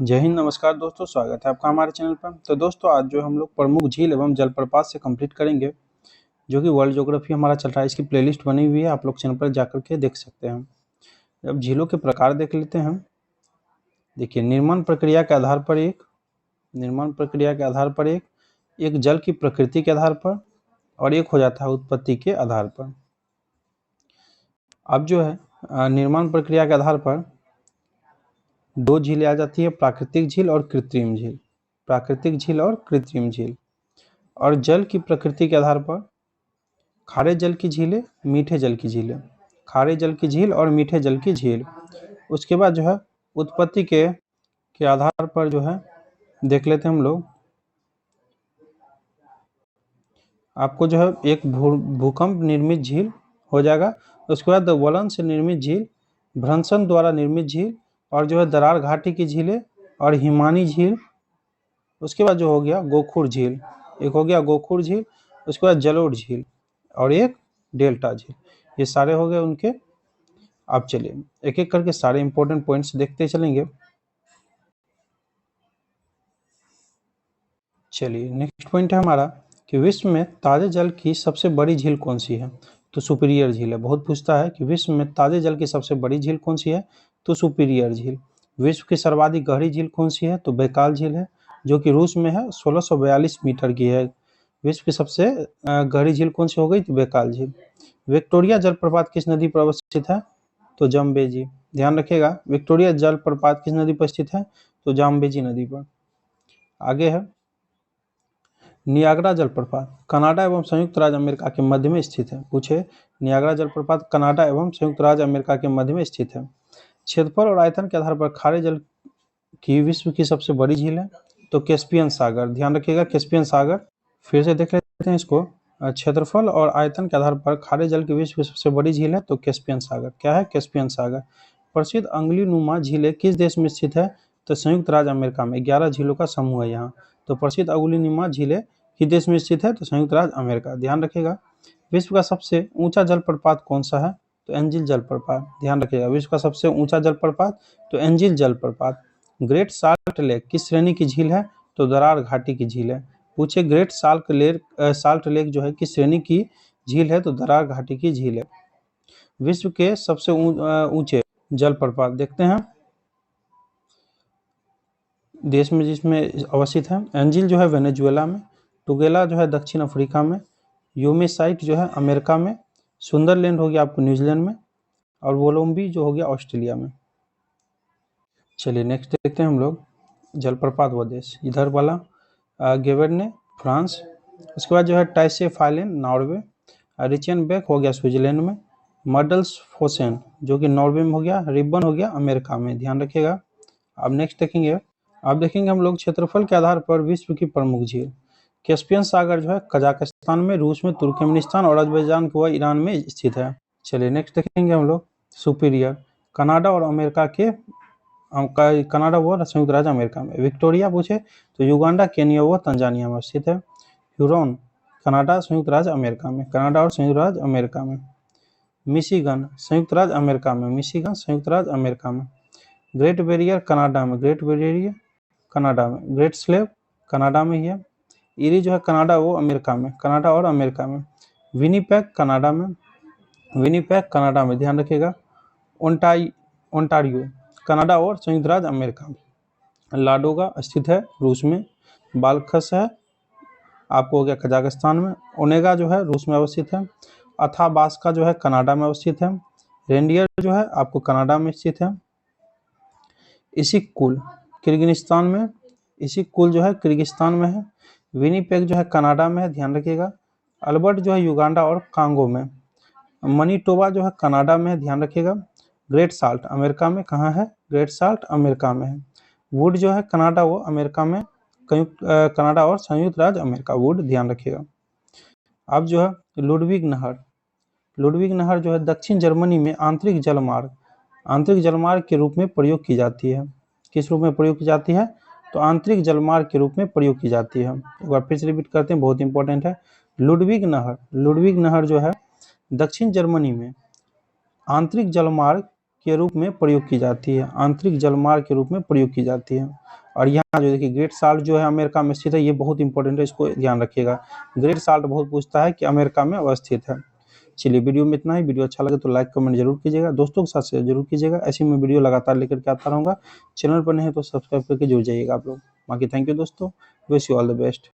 जय हिंद, नमस्कार दोस्तों, स्वागत है आपका हमारे चैनल पर। तो दोस्तों आज जो हम लोग प्रमुख झील एवं जलप्रपात से कंप्लीट करेंगे, जो कि वर्ल्ड ज्योग्राफी हमारा चल रहा है। इसकी प्लेलिस्ट बनी हुई है, आप लोग चैनल पर जाकर के देख सकते हैं। अब झीलों के प्रकार देख लेते हैं। देखिए, निर्माण प्रक्रिया के आधार पर एक जल की प्रकृति के आधार पर और एक हो जाता है उत्पत्ति के आधार पर। अब जो है निर्माण प्रक्रिया के आधार पर दो झीलें आ जाती है, प्राकृतिक झील और कृत्रिम झील। और जल की प्रकृति के आधार पर खारे जल की झीलें, मीठे जल की झीलें, खारे जल की झील और मीठे जल की झील। उसके बाद जो है उत्पत्ति के आधार पर जो है देख लेते हैं हम लोग। आपको जो है एक भूकंप निर्मित झील हो जाएगा। उसके बाद वलन से निर्मित झील, भ्रंशन द्वारा निर्मित झील और जो है दरार घाटी की झीलें और हिमानी झील। उसके बाद जो हो गया गोखुर झील, एक हो गया गोखुर झील। उसके बाद जलोढ़ झील और एक डेल्टा झील। ये सारे हो गए उनके। अब चलिए एक एक करके सारे इंपॉर्टेंट पॉइंट्स देखते चलेंगे। चलिए नेक्स्ट पॉइंट है हमारा कि विश्व में ताजे जल की सबसे बड़ी झील कौन सी है? तो सुपीरियर झील है। बहुत पूछता है कि विश्व में ताजे जल की सबसे बड़ी झील कौन सी है? तो सुपीरियर झील। विश्व की सर्वाधिक गहरी झील कौन सी है? तो बैकाल झील है, जो कि रूस में है, 1642 मीटर की है। विश्व की सबसे गहरी झील कौन सी हो गई? तो बैकाल झील। विक्टोरिया जलप्रपात किस नदी पर अवस्थित है? तो जाम्बेजी। ध्यान रखिएगा, विक्टोरिया जलप्रपात किस नदी पर स्थित है? तो जाम्बेजी नदी पर। आगे है नियाग्रा जलप्रपात कनाडा एवं संयुक्त राज्य अमेरिका के मध्य में स्थित है। पूछे, नियाग्रा जलप्रपात कनाडा एवं संयुक्त राज्य अमेरिका के मध्य में स्थित है। क्षेत्रफल और आयतन के आधार पर खारे जल की विश्व की सबसे बड़ी झील है तो कैस्पियन सागर। ध्यान रखिएगा, कैस्पियन सागर। फिर से देख लेते हैं इसको। क्षेत्रफल और आयतन के आधार पर खारे जल की विश्व की सबसे बड़ी झील है तो कैस्पियन सागर। क्या है? कैस्पियन सागर। प्रसिद्ध अंगुलीनुमा झीलें किस देश में स्थित है? तो संयुक्त राज्य अमेरिका में। 11 झीलों का समूह है यहाँ। तो प्रसिद्ध अंगुलीनुमा झीलें किस देश में स्थित है? तो संयुक्त राज्य अमेरिका। ध्यान रखिएगा। विश्व का सबसे ऊंचा जलप्रपात कौन सा है? तो एंजिल जलप्रपात। ध्यान रखिएगा, विश्व का सबसे ऊंचा जलप्रपात तो एंजिल जलप्रपात। ग्रेट साल्ट लेक किस श्रेणी की झील है? तो दरार घाटी की झील है। पूछे, ग्रेट साल्ट लेक जो है किस श्रेणी की झील है? तो दरार घाटी की झील है। विश्व के सबसे ऊंचे जलप्रपात देखते हैं देश में जिसमें अवस्थित है। एंजिल जो है वेनेजुएला में, टुगेला जो है दक्षिण अफ्रीका में, योमेसाइट जो है अमेरिका में, सुंदरलैंड हो गया आपको न्यूजीलैंड में, और वोलोम्बी जो हो गया ऑस्ट्रेलिया में। चलिए नेक्स्ट देखते हैं हम लोग जलप्रपात व देश। इधर वाला गेवेरने फ्रांस। उसके बाद जो है टाइसे फाइलेन नॉर्वे, रिचेनबेक हो गया स्विट्जरलैंड में, मडल्स फोसेन जो कि नॉर्वे में हो गया, रिबन हो गया अमेरिका में। ध्यान रखिएगा। अब नेक्स्ट देखेंगे, अब देखेंगे हम लोग क्षेत्रफल के आधार पर विश्व की प्रमुख झील। कैस्पियन सागर जो है कजाकिस्तान में, रूस में, तुर्कमेनिस्तान और अजरबैजान व ईरान में स्थित है। चलिए नेक्स्ट देखेंगे हम लोग सुपीरियर कनाडा और अमेरिका के, कनाडा व संयुक्त राज्य अमेरिका में। विक्टोरिया पूछे तो युगांडा, केनिया व तंजानिया में स्थित है। ह्यूरोन कनाडा, संयुक्त राज्य अमेरिका में, कनाडा और संयुक्त राज्य अमेरिका में। मिशिगन संयुक्त राज्य अमेरिका में, मिशिगन संयुक्त राज्य अमेरिका में। ग्रेट बैरियर कनाडा में, ग्रेट बैरियर कनाडा में। ग्रेट स्लेव कनाडा में ही है। इरी जो है कनाडा वो अमेरिका में, कनाडा और अमेरिका में। विनीपेग कनाडा में, विनीपेग कनाडा में। ध्यान रखिएगा। ओंटारियो कनाडा और संयुक्त राज्य अमेरिका में। लाडोगा स्थित है रूस में। बालखस है आपको हो गया कजाकिस्तान में। ओनेगा जो है रूस में अवस्थित है। अथाबास्का जो है कनाडा में अवस्थित है। रेंडियर जो है आपको कनाडा में स्थित है। इसिक-कुल किर्गिस्तान में, इसिक-कुल जो है किर्गिस्तान में है। विनीपेग जो है कनाडा में है, ध्यान रखिएगा। अल्बर्ट जो है युगांडा और कांगो में। मनीटोबा जो है कनाडा में है, ध्यान रखिएगा। ग्रेट साल्ट अमेरिका में, कहाँ है? ग्रेट साल्ट अमेरिका में है। वुड जो है कनाडा व अमेरिका में, कनाडा और संयुक्त राज्य अमेरिका, वुड। ध्यान रखिएगा। अब जो है लुडविग नहर, लुडविग नहर जो है दक्षिण जर्मनी में आंतरिक जलमार्ग के रूप में प्रयोग की जाती है। किस रूप में प्रयोग की जाती है? तो आंतरिक जलमार्ग के रूप में प्रयोग की जाती है। एक बार फिर से रिपीट करते हैं, बहुत इंपॉर्टेंट है। लुडविग नहर जो है दक्षिण जर्मनी में आंतरिक जलमार्ग के रूप में प्रयोग की जाती है, आंतरिक जलमार्ग के रूप में प्रयोग की जाती है। और यहाँ जो देखिए ग्रेट साल्ट जो है अमेरिका में स्थित है, ये बहुत इंपॉर्टेंट है, इसको ध्यान रखिएगा। ग्रेट साल्ट बहुत पूछता है कि अमेरिका में अवस्थित है। चलिए वीडियो में इतना ही। वीडियो अच्छा लगे तो लाइक कमेंट जरूर कीजिएगा, दोस्तों के साथ शेयर जरूर कीजिएगा। ऐसी मैं वीडियो लगातार लेकर के आता रहूँगा। चैनल पर नहीं है तो सब्सक्राइब करके जुड़ जाइएगा आप लोग। बाकी थैंक यू दोस्तों, wish you all the best.